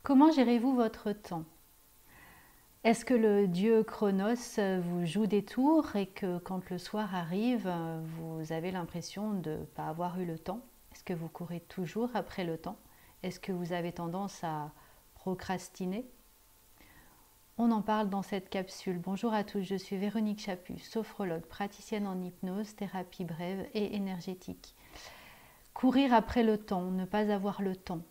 Comment gérez-vous votre temps? Est-ce que le dieu Chronos vous joue des tours et que quand le soir arrive, vous avez l'impression de ne pas avoir eu le temps? Est-ce que vous courez toujours après le temps? Est-ce que vous avez tendance à procrastiner? On en parle dans cette capsule. Bonjour à tous, je suis Véronique Chaput, sophrologue, praticienne en hypnose, thérapie brève et énergétique. Courir après le temps, ne pas avoir le temps.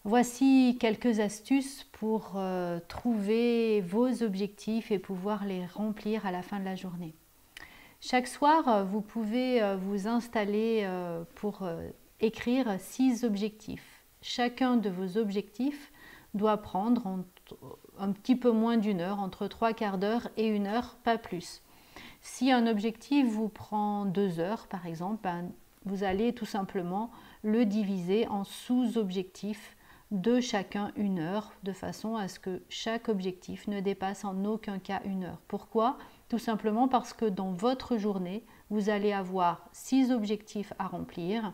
Voici quelques astuces pour trouver vos objectifs et pouvoir les remplir à la fin de la journée. Chaque soir, vous pouvez vous installer pour écrire 6 objectifs. Chacun de vos objectifs doit prendre un petit peu moins d'une heure, entre 3/4 d'heure et 1 heure, pas plus. Si un objectif vous prend 2 heures, par exemple, vous allez tout simplement le diviser en sous-objectifs de chacun 1 heure, de façon à ce que chaque objectif ne dépasse en aucun cas 1 heure. Pourquoi? Tout simplement parce que dans votre journée, vous allez avoir 6 objectifs à remplir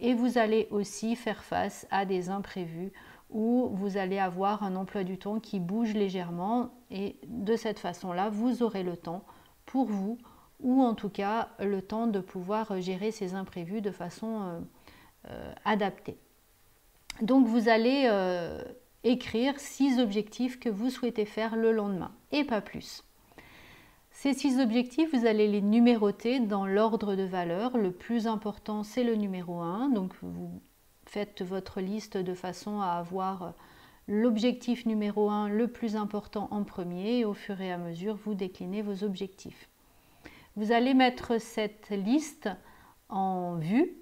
et vous allez aussi faire face à des imprévus où vous allez avoir un emploi du temps qui bouge légèrement et de cette façon-là, vous aurez le temps pour vous ou en tout cas le temps de pouvoir gérer ces imprévus de façon adaptée. Donc vous allez écrire 6 objectifs que vous souhaitez faire le lendemain et pas plus. Ces 6 objectifs, vous allez les numéroter dans l'ordre de valeur. Le plus important, c'est le numéro 1. Donc vous faites votre liste de façon à avoir l'objectif numéro 1 le plus important en premier et au fur et à mesure, vous déclinez vos objectifs. Vous allez mettre cette liste en vue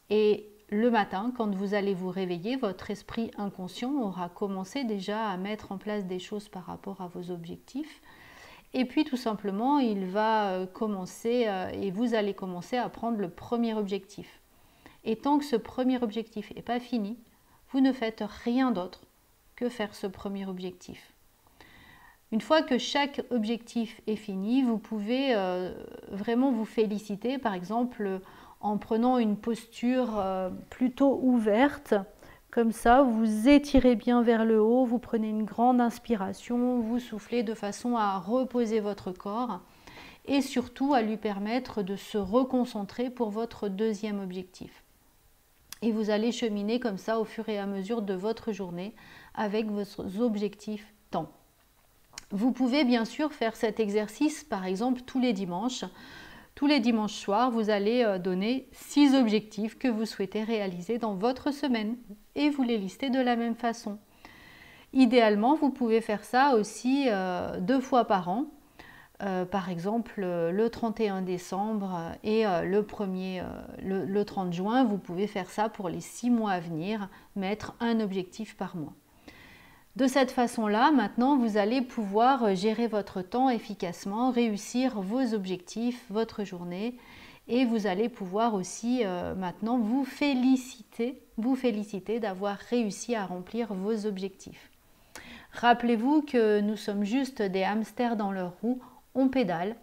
et le matin, quand vous allez vous réveiller, votre esprit inconscient aura commencé déjà à mettre en place des choses par rapport à vos objectifs. Et puis tout simplement, il va commencer et vous allez commencer à prendre le premier objectif. Et tant que ce premier objectif n'est pas fini, vous ne faites rien d'autre que faire ce premier objectif. Une fois que chaque objectif est fini, vous pouvez vraiment vous féliciter, par exemple, en prenant une posture plutôt ouverte, comme ça, vous étirez bien vers le haut, vous prenez une grande inspiration, vous soufflez de façon à reposer votre corps et surtout à lui permettre de se reconcentrer pour votre deuxième objectif. Et vous allez cheminer comme ça au fur et à mesure de votre journée avec vos objectifs temps. Vous pouvez bien sûr faire cet exercice par exemple tous les dimanches. Tous les dimanches soirs, vous allez donner 6 objectifs que vous souhaitez réaliser dans votre semaine et vous les listez de la même façon. Idéalement, vous pouvez faire ça aussi 2 fois par an. Par exemple, le 31 décembre et le 30 juin, vous pouvez faire ça pour les 6 mois à venir, mettre un objectif par mois. De cette façon-là, maintenant, vous allez pouvoir gérer votre temps efficacement, réussir vos objectifs, votre journée, et vous allez pouvoir aussi maintenant vous féliciter d'avoir réussi à remplir vos objectifs. Rappelez-vous que nous sommes juste des hamsters dans leur roue, on pédale,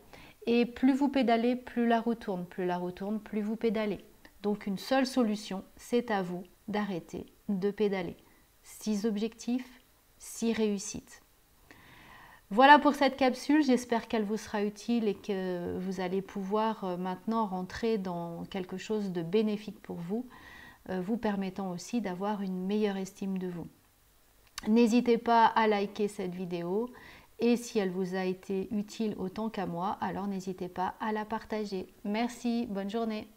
et plus vous pédalez, plus la roue tourne, plus vous pédalez. Donc une seule solution, c'est à vous d'arrêter de pédaler. 6 objectifs, 6 réussites. Voilà pour cette capsule, j'espère qu'elle vous sera utile et que vous allez pouvoir maintenant rentrer dans quelque chose de bénéfique pour vous, vous permettant aussi d'avoir une meilleure estime de vous. N'hésitez pas à liker cette vidéo et si elle vous a été utile autant qu'à moi, alors n'hésitez pas à la partager. Merci, bonne journée.